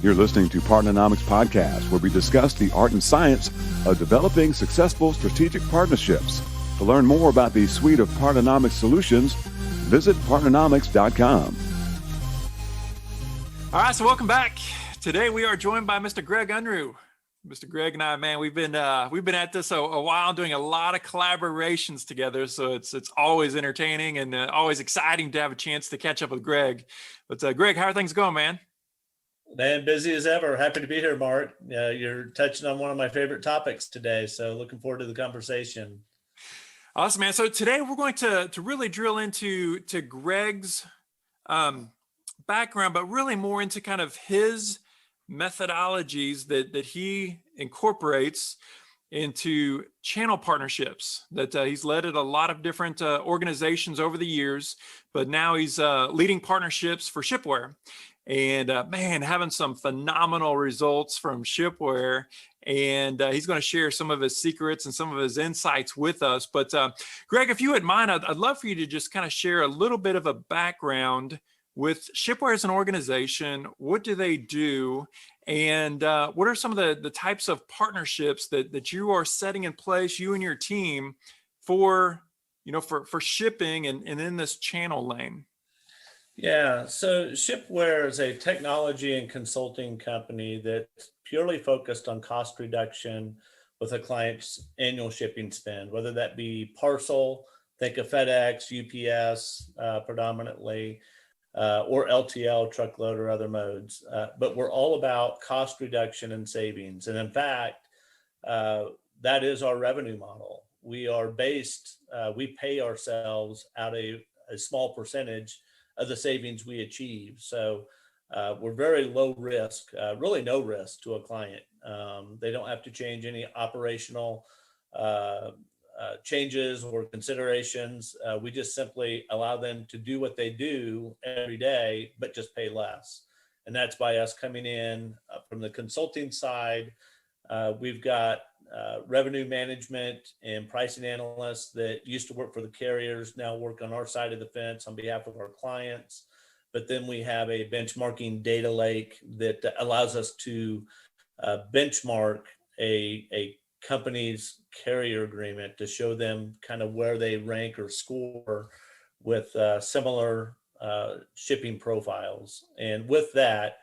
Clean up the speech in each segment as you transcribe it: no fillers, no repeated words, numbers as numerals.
You're listening to Partnernomics Podcast, where we discuss the art and science of developing successful strategic partnerships. To learn more about the suite of Partnernomics solutions, visit partnernomics.com. All right, so welcome back. Today we are joined by Mr. Greg Unruh. Mr. Greg and I, man, we've been at this a while, doing a lot of collaborations together. So it's always entertaining and always exciting to have a chance to catch up with Greg. But Greg, how are things going, man? Man, busy as ever. Happy to be here, Mark. You're touching on one of my favorite topics today, so looking forward to the conversation. Awesome, man. So today we're going to really drill into Greg's background, but really more into kind of his methodologies that he incorporates into channel partnerships. That he's led at a lot of different organizations over the years, but now he's leading partnerships for Shipware. And man, having some phenomenal results from Shipware. And he's going to share some of his secrets and some of his insights with us. But Greg, if you wouldn't mind, I'd love for you to just kind of share a little bit of a background with Shipware as an organization. What do they do? And what are some of the types of partnerships that you are setting in place, you and your team, for shipping and in this channel lane? Yeah, so Shipware is a technology and consulting company that's purely focused on cost reduction with a client's annual shipping spend, whether that be parcel, think of FedEx, UPS predominantly, or LTL, truckload, or other modes. But we're all about cost reduction and savings. And in fact, that is our revenue model. We are based, we pay ourselves out a small percentage of the savings we achieve. So we're very low risk, really no risk to a client. They don't have to change any operational changes or considerations. We just simply allow them to do what they do every day, but just pay less. And that's by us coming in from the consulting side. We've got revenue management and pricing analysts that used to work for the carriers, now work on our side of the fence on behalf of our clients. But then we have a benchmarking data lake that allows us to benchmark a company's carrier agreement to show them kind of where they rank or score with similar shipping profiles. And with that,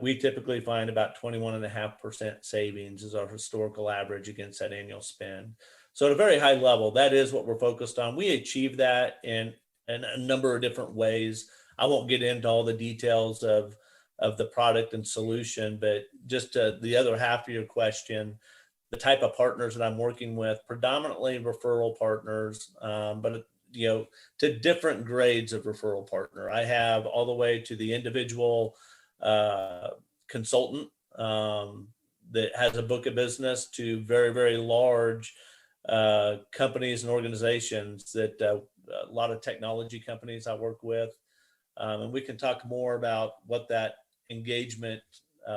we typically find about 21.5% savings is our historical average against that annual spend. So at a very high level, that is what we're focused on. We achieve that in a number of different ways. I won't get into all the details of the product and solution, but just the other half of your question, the type of partners that I'm working with, predominantly referral partners, but to different grades of referral partner. I have all the way to the individual consultant that has a book of business to very, very large companies and organizations that a lot of technology companies I work with. And we can talk more about what that engagement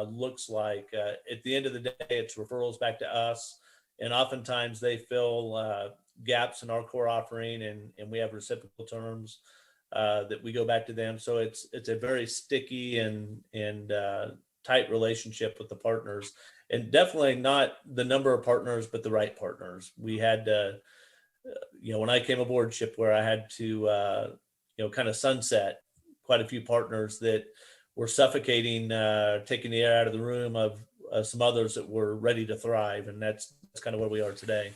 looks like. At the end of the day, it's referrals back to us. And oftentimes they fill gaps in our core offering, and we have reciprocal terms that we go back to them. So it's a very sticky and tight relationship with the partners, and definitely not the number of partners, but the right partners. We had, when I came aboard Shipware, I had to, kind of sunset quite a few partners that were suffocating, taking the air out of the room of some others that were ready to thrive. And that's kind of where we are today.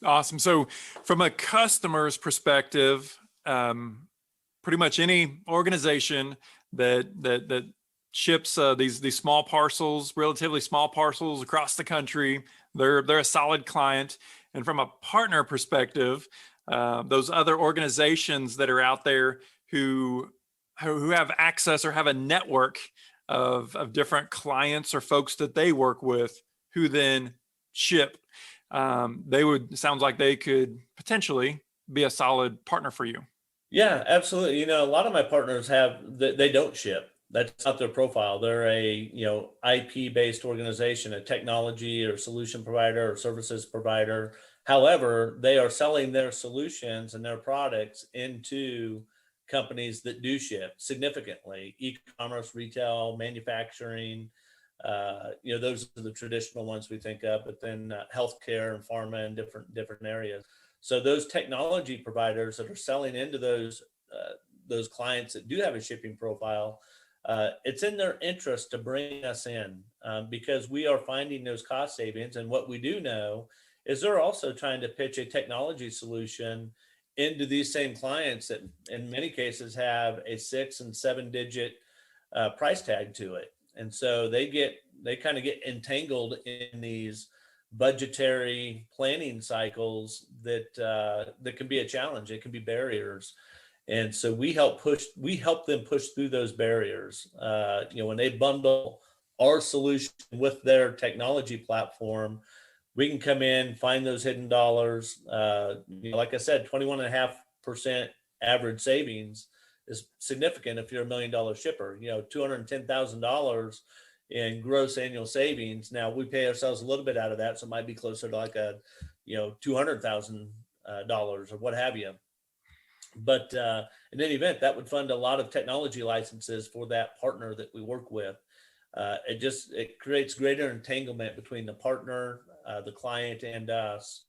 Awesome. So from a customer's perspective, pretty much any organization that ships these small parcels, relatively small parcels across the country, they're a solid client. And from a partner perspective, those other organizations that are out there who have access or have a network of different clients or folks that they work with who then ship, sounds like they could potentially be a solid partner for you. Yeah, absolutely. A lot of my partners they don't ship. That's not their profile. They're a, IP-based organization, a technology or solution provider or services provider. However, they are selling their solutions and their products into companies that do ship significantly: e-commerce, retail, manufacturing. Those are the traditional ones we think of, but then healthcare and pharma and different areas. So those technology providers that are selling into those clients that do have a shipping profile, it's in their interest to bring us in, because we are finding those cost savings. And what we do know is they're also trying to pitch a technology solution into these same clients that in many cases have a 6 and 7 digit price tag to it. And so they kind of get entangled in these budgetary planning cycles that can be a challenge. It can be barriers. And so we help them push through those barriers. When they bundle our solution with their technology platform, we can come in, find those hidden dollars. Like I said, 21.5% average savings is significant if you're $1 million shipper. $210,000 in gross annual savings. Now we pay ourselves a little bit out of that, so it might be closer to like $200,000 or what have you. But in any event, that would fund a lot of technology licenses for that partner that we work with. It creates greater entanglement between the partner, the client, and us.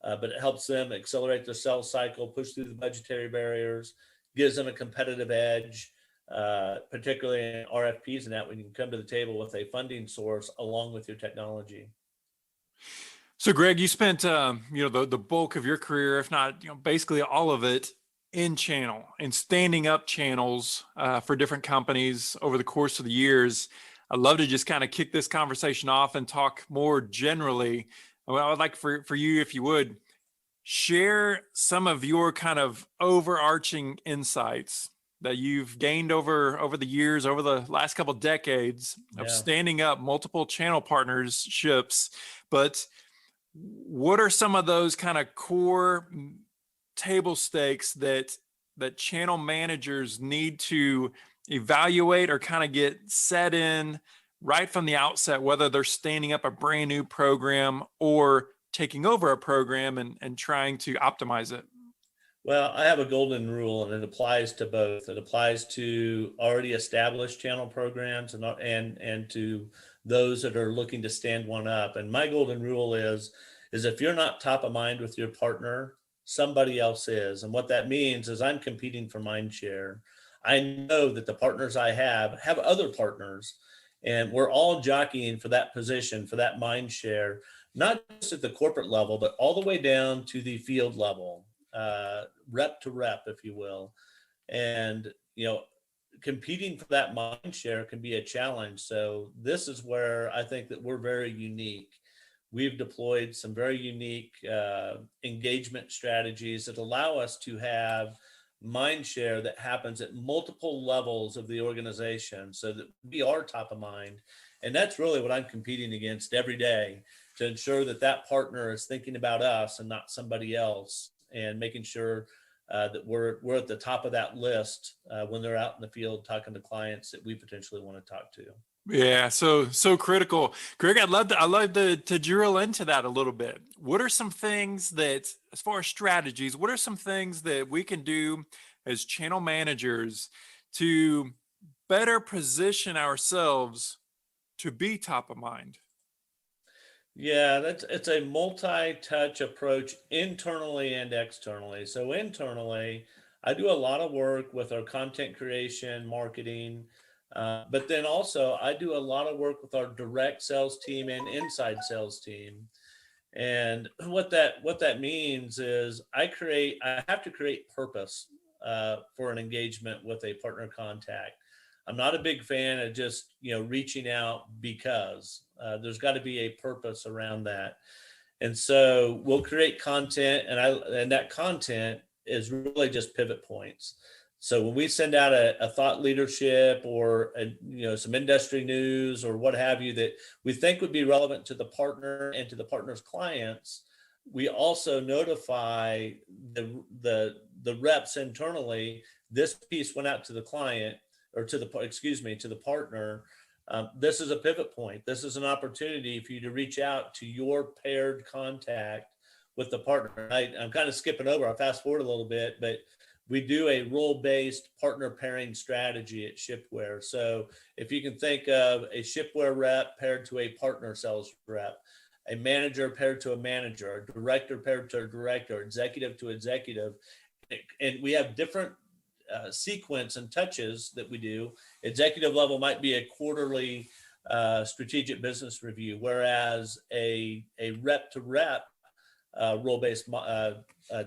But it helps them accelerate their sales cycle, push through the budgetary barriers, gives them a competitive edge, particularly in RFPs and that, when you can come to the table with a funding source along with your technology. So Greg, you spent the bulk of your career, if not basically all of it, in channel and standing up channels for different companies over the course of the years. I'd love to just kind of kick this conversation off and talk more generally. I would like for you, if you would, share some of your kind of overarching insights that you've gained over the years, over the last couple of decades of standing up multiple channel partnerships. But what are some of those kind of core table stakes that channel managers need to evaluate or kind of get set in right from the outset, whether they're standing up a brand new program or taking over a program and trying to optimize it? Well, I have a golden rule, and it applies to both. It applies to already established channel programs and to those that are looking to stand one up. And my golden rule is if you're not top of mind with your partner, somebody else is. And what that means is I'm competing for mind share. I know that the partners I have other partners, and we're all jockeying for that position, for that mind share, not just at the corporate level, but all the way down to the field level, rep to rep, if you will. And, competing for that mind share can be a challenge. So this is where I think that we're very unique. We've deployed some very unique engagement strategies that allow us to have mind share that happens at multiple levels of the organization so that we are top of mind. And that's really what I'm competing against every day, to ensure that partner is thinking about us and not somebody else, and making sure that we're at the top of that list when they're out in the field talking to clients that we potentially want to talk to. Yeah, so critical. Greg, I'd love to drill into that a little bit. What are some things that, as far as strategies, what are some things that we can do as channel managers to better position ourselves to be top of mind? Yeah, it's a multi-touch approach internally and externally. So internally, I do a lot of work with our content creation, marketing, but then also I do a lot of work with our direct sales team and inside sales team. And what that means is I have to create purpose for an engagement with a partner contact. I'm not a big fan of just reaching out because there's got to be a purpose around that. And so we'll create content, and that content is really just pivot points. So when we send out a thought leadership or some industry news or what have you that we think would be relevant to the partner and to the partner's clients, we also notify the reps internally. This piece went out to the client, or to the partner. This is a pivot point. This is an opportunity for you to reach out to your paired contact with the partner. I'm kind of skipping over. I'll fast forward a little bit, but we do a role-based partner pairing strategy at Shipware. So if you can think of a Shipware rep paired to a partner sales rep, a manager paired to a manager, a director paired to a director, executive to executive, and we have different sequence and touches that we do. Executive level might be a quarterly strategic business review, whereas a rep to rep role-based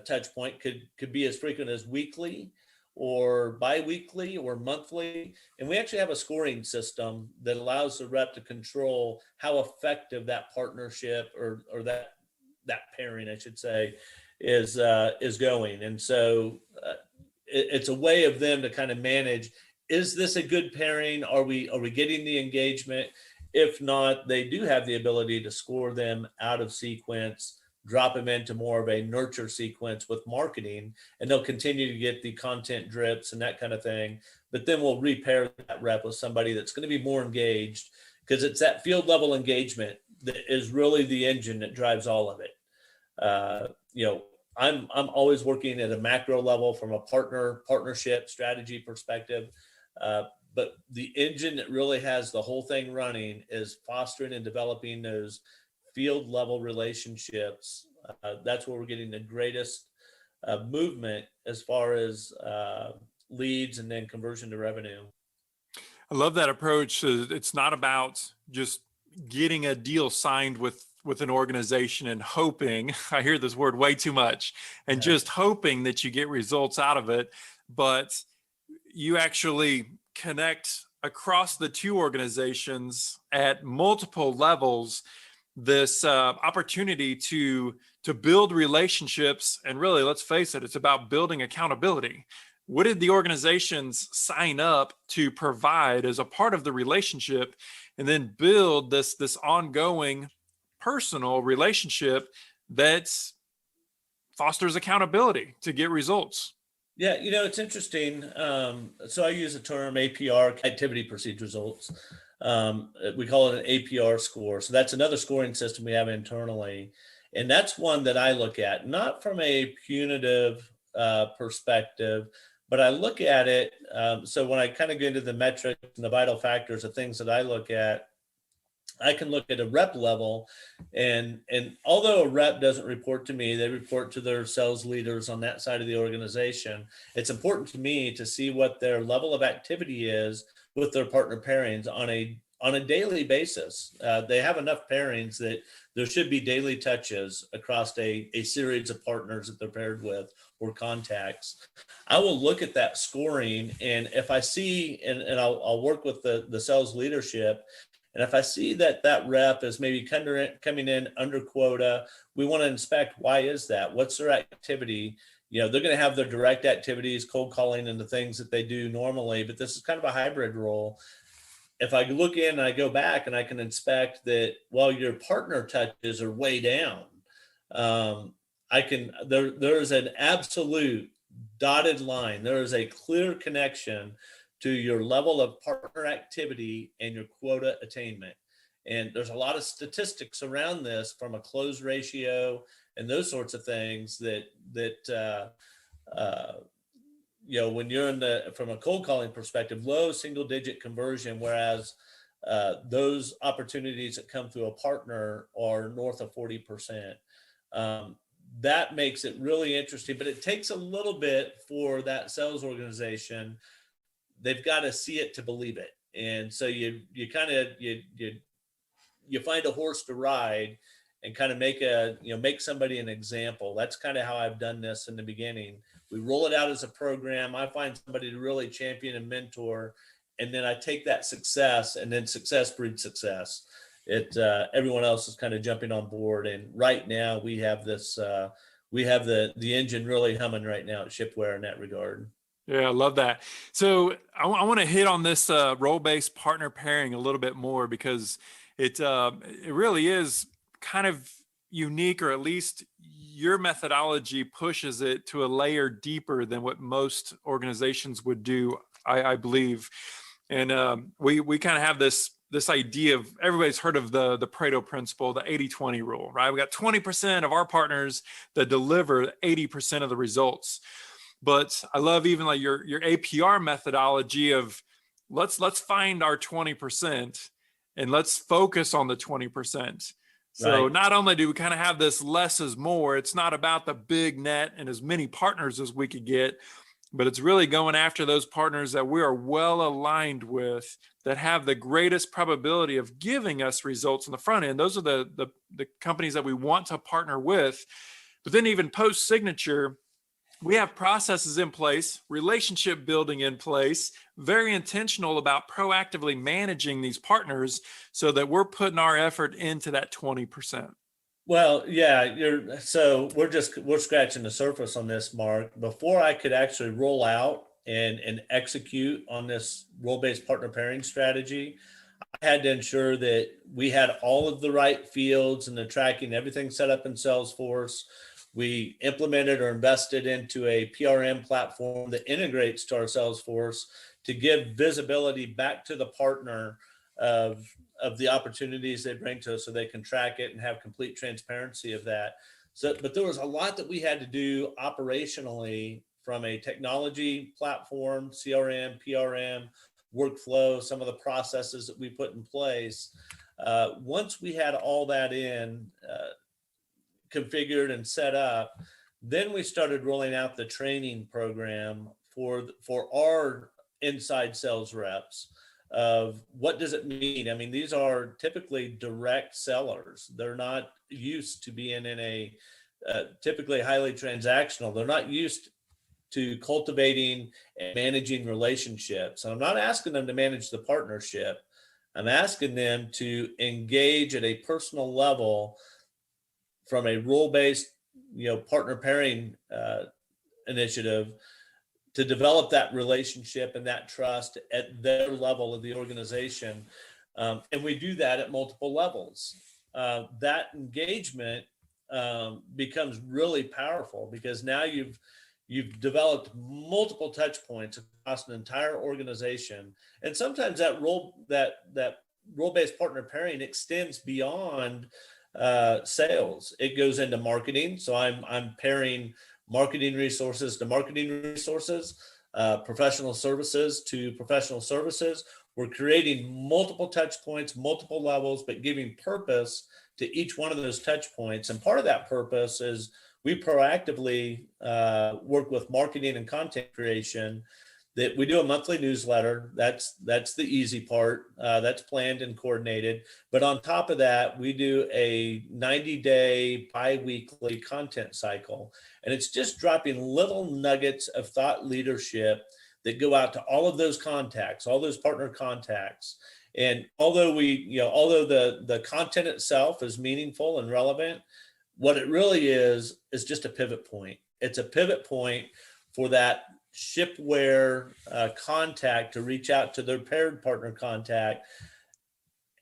touch point could be as frequent as weekly or bi-weekly or monthly. And we actually have a scoring system that allows the rep to control how effective that partnership or that pairing, I should say, is going. And so it's a way of them to kind of manage, is this a good pairing? Are we getting the engagement? If not, they do have the ability to score them out of sequence, drop them into more of a nurture sequence with marketing, and they'll continue to get the content drips and that kind of thing. But then we'll repair that rep with somebody that's going to be more engaged, because it's that field level engagement that is really the engine that drives all of it. I'm always working at a macro level from a partnership strategy perspective. But the engine that really has the whole thing running is fostering and developing those field level relationships. That's where we're getting the greatest movement as far as leads and then conversion to revenue. I love that approach. It's not about just getting a deal signed with an organization and hoping, I hear this word way too much, and just hoping that you get results out of it, but you actually connect across the two organizations at multiple levels, this opportunity to build relationships. And really, let's face it, it's about building accountability. What did the organizations sign up to provide as a part of the relationship, and then build this ongoing personal relationship that fosters accountability to get results? Yeah, it's interesting. So I use the term APR, activity perceived results. We call it an APR score. So that's another scoring system we have internally. And that's one that I look at, not from a punitive perspective, but I look at it. So when I kind of get into the metrics and the vital factors of things that I look at, I can look at a rep level, and although a rep doesn't report to me, they report to their sales leaders on that side of the organization. It's important to me to see what their level of activity is with their partner pairings on a daily basis. They have enough pairings that there should be daily touches across a series of partners that they're paired with or contacts. I will look at that scoring, and if I see, and I'll work with the sales leadership, and if I see that rep is maybe coming in under quota, we want to inspect, why is that? What's their activity? They're going to have their direct activities, cold calling, and the things that they do normally, but this is kind of a hybrid role. If I look in and I go back and I can inspect that, well, your partner touches are way down. There's an absolute dotted line. There is a clear connection to your level of partner activity and your quota attainment. And there's a lot of statistics around this, from a close ratio and those sorts of things that when you're from a cold calling perspective, low single digit conversion, whereas those opportunities that come through a partner are north of 40%. That makes it really interesting, but it takes a little bit for that sales organization. They've got to see it to believe it. And so you find a horse to ride and kind of make somebody an example. That's kind of how I've done this in the beginning. We roll it out as a program. I find somebody to really champion and mentor, and then I take that success, and then success breeds success. Everyone else is kind of jumping on board. And right now we have this, we have the engine really humming right now at Shipware in that regard. Yeah, I love that. So I want to hit on this role-based partner pairing a little bit more, because it really is kind of unique, or at least your methodology pushes it to a layer deeper than what most organizations would do, I believe. And we kind of have this idea of, everybody's heard of the Pareto principle, the 80-20 rule, right? We got 20% of our partners that deliver 80% of the results. But I love even like your APR methodology of let's find our 20% and let's focus on the 20%. So Right. not only do we kind of have this less is more, it's not about the big net and as many partners as we could get, but it's really going after those partners that we are well aligned with, that have the greatest probability of giving us results on the front end. Those are the companies that we want to partner with. But then even post signature, we have processes in place, relationship building in place, very intentional about proactively managing these partners so that we're putting our effort into that 20%. Well, yeah, we're scratching the surface on this, Mark. Before I could actually roll out and execute on this role-based partner pairing strategy, I had to ensure that we had all of the right fields and the tracking, everything set up in Salesforce. We implemented or invested into a PRM platform that integrates to our Salesforce to give visibility back to the partner of the opportunities they bring to us, so they can track it and have complete transparency of that. So, but there was a lot that we had to do operationally from a technology platform, CRM, PRM, workflow, some of the processes that we put in place. Once we had all that configured and set up, then we started rolling out the training program for our inside sales reps of what does it mean. I mean, these are typically direct sellers. They're not used to being in a typically highly transactional. They're not used to cultivating and managing relationships. And I'm not asking them to manage the partnership. I'm asking them to engage at a personal level from a role-based, partner pairing initiative, to develop that relationship and that trust at their level of the organization. And we do that at multiple levels. That engagement becomes really powerful, because now you've developed multiple touch points across an entire organization. And sometimes that role-based partner pairing extends beyond sales. It goes into marketing. So I'm pairing marketing resources to marketing resources, professional services to professional services. We're creating multiple touch points, multiple levels, but giving purpose to each one of those touch points. And part of that purpose is we proactively work with marketing and content creation. That we do a monthly newsletter. That's the easy part. That's planned and coordinated. But on top of that, we do a 90-day bi-weekly content cycle. And it's just dropping little nuggets of thought leadership that go out to all of those contacts, all those partner contacts. And although the content itself is meaningful and relevant, what it really is just a pivot point. It's a pivot point for that shipware contact to reach out to their paired partner contact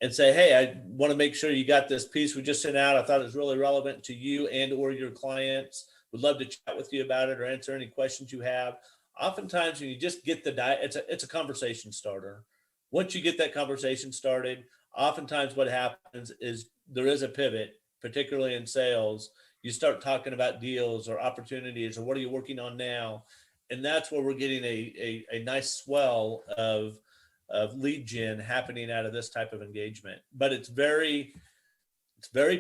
and say, hey, I want to make sure you got this piece we just sent out. I thought it was really relevant to you and or your clients. Would love to chat with you about it or answer any questions you have. Oftentimes when you just get it's a conversation starter. Once you get that conversation started, oftentimes what happens is there is a pivot, particularly in sales. You start talking about deals or opportunities or what are you working on now? And that's where we're getting a nice swell of lead gen happening out of this type of engagement. But it's very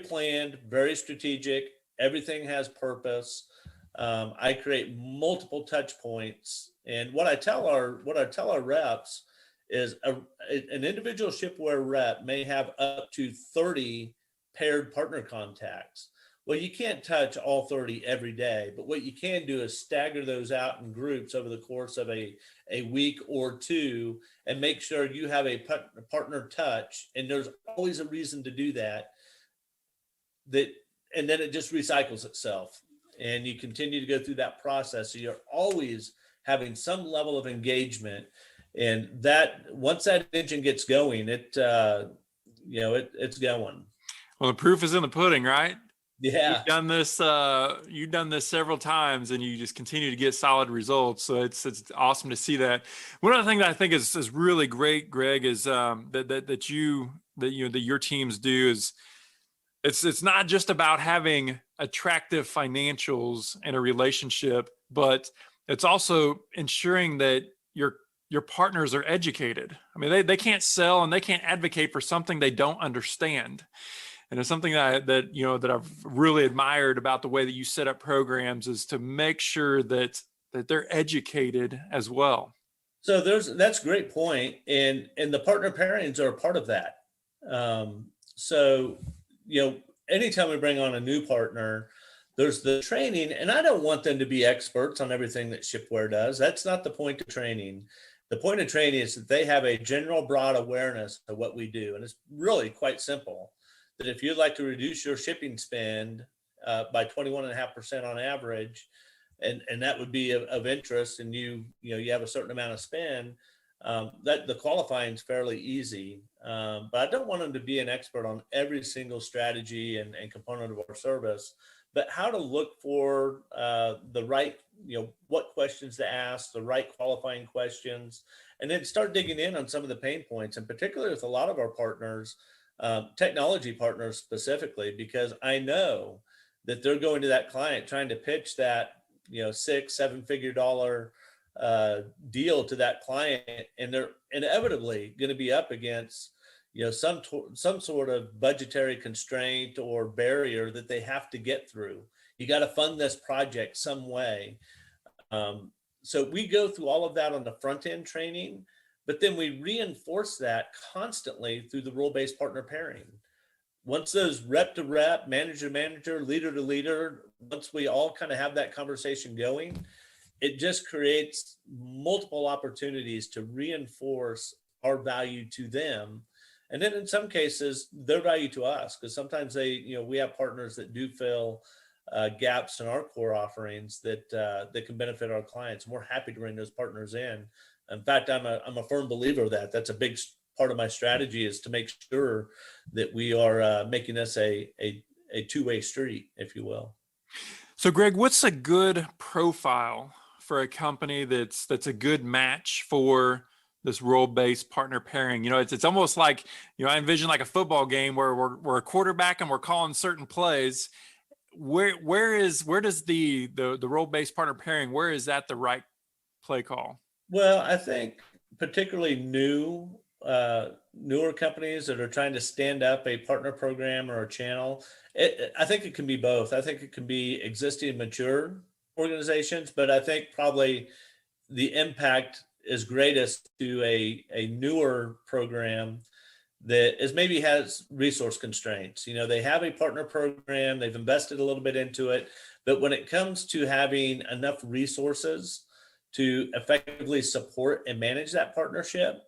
planned, very strategic. Everything has purpose. I create multiple touch points. And what I tell our reps is an individual shipware rep may have up to 30 paired partner contacts. Well, you can't touch all 30 every day, but what you can do is stagger those out in groups over the course of a week or two and make sure you have a partner touch. And there's always a reason to do that. And then it just recycles itself. And you continue to go through that process. So you're always having some level of engagement. And that once that engine gets going, it's going. Well, the proof is in the pudding, right? Yeah. You've done this several times and you just continue to get solid results. So it's awesome to see that. One other thing that I think is really great, Greg, is that your teams do is it's not just about having attractive financials and a relationship, but it's also ensuring that your partners are educated. I mean, they can't sell and they can't advocate for something they don't understand. And it's something that I've really admired about the way that you set up programs, is to make sure that they're educated as well. So that's a great point, and the partner pairings are a part of that. So anytime we bring on a new partner, there's the training, and I don't want them to be experts on everything that Shipware does. That's not the point of training. The point of training is that they have a general broad awareness of what we do, and it's really quite simple. That if you'd like to reduce your shipping spend by 21.5% on average, and that would be of interest, and you have a certain amount of spend, that the qualifying is fairly easy. But I don't want them to be an expert on every single strategy and component of our service, but how to look for the right, what questions to ask, the right qualifying questions, and then start digging in on some of the pain points, and particularly with a lot of our partners, technology partners specifically, because I know that they're going to that client trying to pitch that, $6-7 figure deal to that client, and they're inevitably going to be up against, some sort of budgetary constraint or barrier that they have to get through. You got to fund this project some way. So we go through all of that on the front end training, but then we reinforce that constantly through the role-based partner pairing. Once those rep to rep, manager to manager, leader to leader, once we all kind of have that conversation going, it just creates multiple opportunities to reinforce our value to them. And then in some cases, their value to us, because sometimes we have partners that do fill gaps in our core offerings that can benefit our clients. And we're happy to bring those partners in. In fact, I'm a firm believer of that. That's a big part of my strategy, is to make sure that we are making this a two-way street, if you will. So Greg, what's a good profile for a company that's a good match for this role-based partner pairing? It's almost like, I envision like a football game where we're a quarterback and we're calling certain plays. Where does the role-based partner pairing, where is that the right play call? Well, I think particularly newer companies that are trying to stand up a partner program or a channel, I think it can be both. I think it can be existing mature organizations, but I think probably the impact is greatest to a newer program that maybe has resource constraints. They have a partner program, they've invested a little bit into it, but when it comes to having enough resources to effectively support and manage that partnership,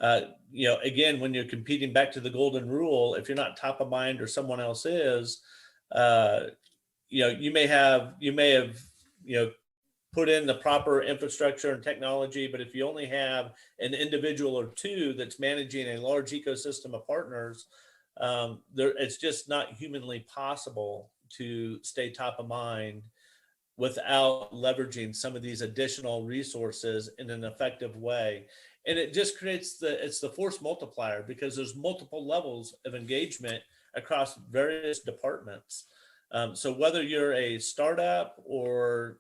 again, when you're competing, back to the golden rule, if you're not top of mind or someone else is, you may have put in the proper infrastructure and technology, but if you only have an individual or two that's managing a large ecosystem of partners, it's just not humanly possible to stay top of mind without leveraging some of these additional resources in an effective way. And it just creates the force multiplier, because there's multiple levels of engagement across various departments. So whether you're a startup or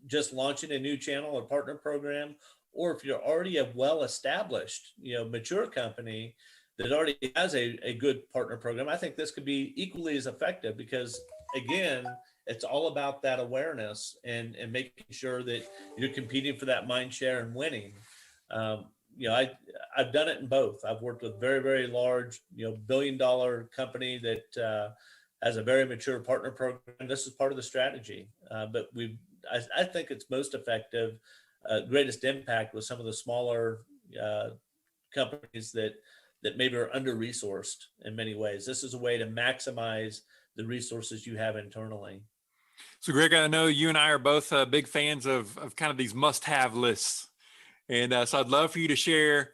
just launching a new channel or partner program, or if you're already a well-established, mature company that already has a good partner program, I think this could be equally as effective, because again, it's all about that awareness and making sure that you're competing for that mind share and winning. I've done it in both. I've worked with very, very large, billion-dollar company that has a very mature partner program. This is part of the strategy, but I think it's most effective, greatest impact with some of the smaller companies that maybe are under-resourced in many ways. This is a way to maximize the resources you have internally. So Greg, I know you and I are both big fans of kind of these must-have lists. And so I'd love for you to share,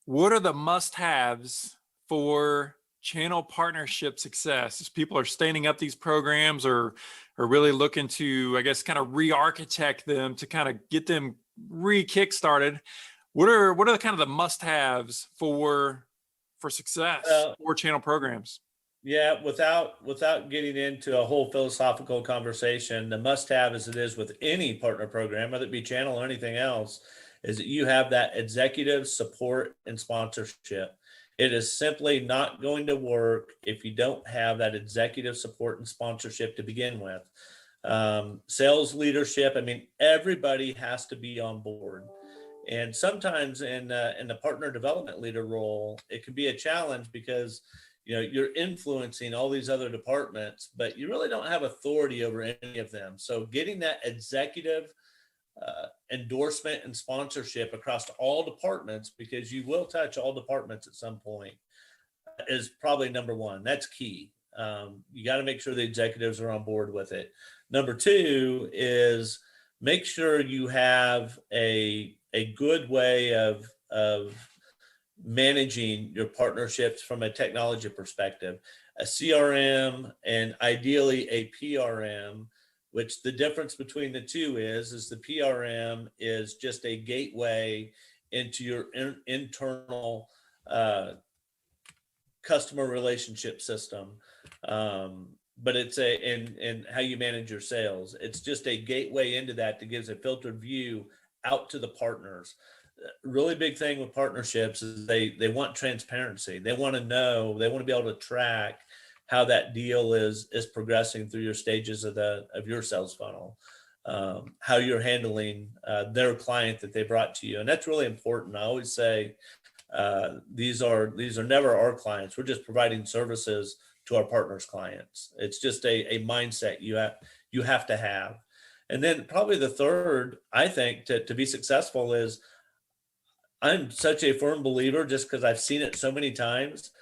what are the must-haves for channel partnership success as people are standing up these programs or really looking to, I guess, kind of re-architect them to kind of get them re-kickstarted? What are the kind of the must-haves for success for channel programs? Yeah, without getting into a whole philosophical conversation, the must-have, as it is with any partner program, whether it be channel or anything else, is that you have that executive support and sponsorship. It is simply not going to work if you don't have that executive support and sponsorship to begin with. Sales leadership, I mean, everybody has to be on board. And sometimes in the partner development leader role, it can be a challenge because you're influencing all these other departments, but you really don't have authority over any of them. So getting that executive endorsement and sponsorship across all departments, because you will touch all departments at some point, is probably number one. That's key. You got to make sure the executives are on board with it. Number two is make sure you have a good way of managing your partnerships from a technology perspective, a CRM and ideally a PRM, which the difference between the two is the PRM is just a gateway into your internal customer relationship system. But it's and how you manage your sales. It's just a gateway into that gives a filtered view out to the partners. Really big thing with partnerships is they want transparency. They want to know, they want to be able to track how that deal is progressing through your stages of your sales funnel, how you're handling their client that they brought to you. And that's really important. I always say these are never our clients. We're just providing services to our partners' clients. It's just a mindset you have to have. And then probably the third, I think, to be successful is, I'm such a firm believer, just because I've seen it so many times,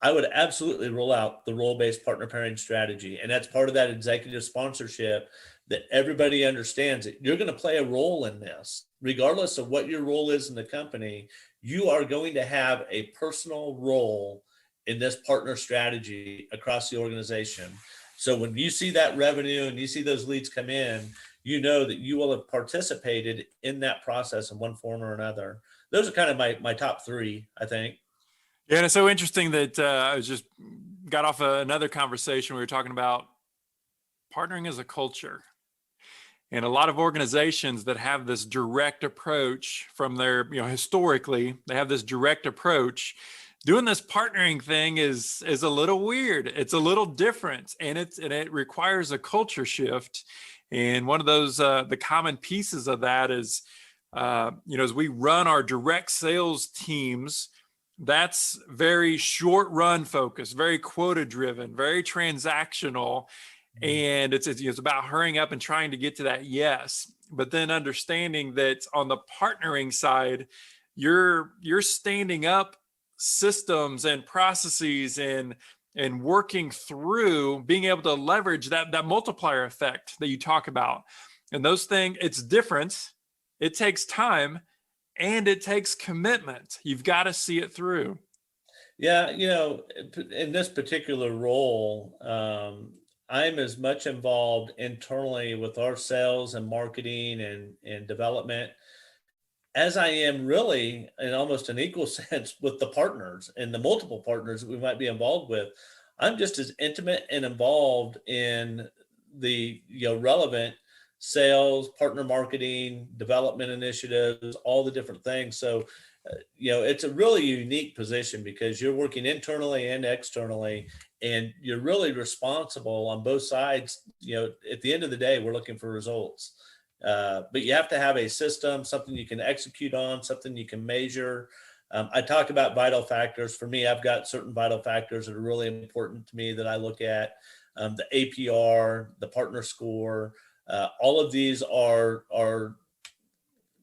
I would absolutely roll out the role-based partner pairing strategy. And that's part of that executive sponsorship, that everybody understands it. You're going to play a role in this. Regardless of what your role is in the company, you are going to have a personal role in this partner strategy across the organization. So when you see that revenue and you see those leads come in, you know that you will have participated in that process in one form or another. Those are kind of my top three, I think. Yeah, and it's so interesting that I was just got off another conversation. We were talking about partnering as a culture. And a lot of organizations that have this direct approach from their, historically, they have this direct approach. Doing this partnering thing is a little weird. It's a little different, and it requires a culture shift. And one of those, the common pieces of that is, as we run our direct sales teams, that's very short run focused, very quota driven, very transactional. And it's about hurrying up and trying to get to that yes. But then understanding that on the partnering side, you're standing up systems and processes and working through being able to leverage that multiplier effect that you talk about. And those things, it's different. It takes time and it takes commitment. You've got to see it through. Yeah, in this particular role, I'm as much involved internally with our sales and marketing and development as I am really in almost an equal sense with the partners and the multiple partners that we might be involved with. I'm just as intimate and involved in the relevant sales, partner marketing, development initiatives, all the different things. So, it's a really unique position because you're working internally and externally, and you're really responsible on both sides. At the end of the day, we're looking for results. But you have to have a system, something you can execute on, something you can measure. I talk about vital factors. For me, I've got certain vital factors that are really important to me that I look at. The APR, the partner score, all of these are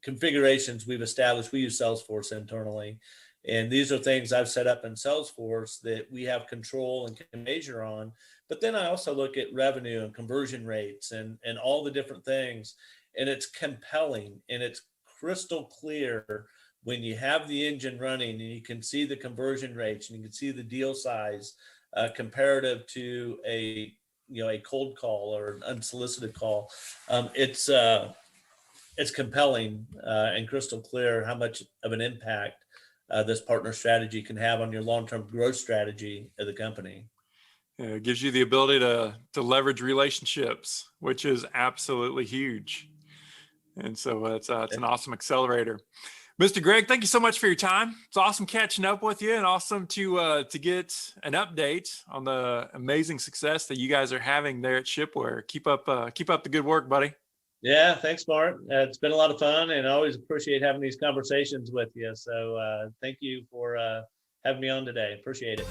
configurations we've established. We use Salesforce internally. And these are things I've set up in Salesforce that we have control and can measure on. But then I also look at revenue and conversion rates and all the different things. And it's compelling and it's crystal clear when you have the engine running and you can see the conversion rates and you can see the deal size comparative to a cold call or an unsolicited call. It's compelling and crystal clear how much of an impact this partner strategy can have on your long-term growth strategy of the company. It gives you the ability to leverage relationships, which is absolutely huge. And so it's an awesome accelerator. Mr. Greg, thank you so much for your time. It's awesome catching up with you, and awesome to get an update on the amazing success that you guys are having there at Shipware. Keep up the good work, buddy. Yeah, thanks, Mark. It's been a lot of fun, and I always appreciate having these conversations with you. So thank you for having me on today. Appreciate it.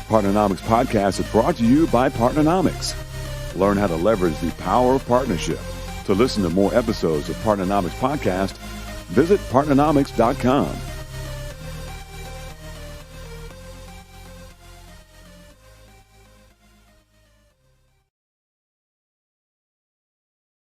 Partnernomics Podcast is brought to you by Partnernomics. Learn how to leverage the power of partnership. To listen to more episodes of Partnernomics Podcast, visit partnernomics.com.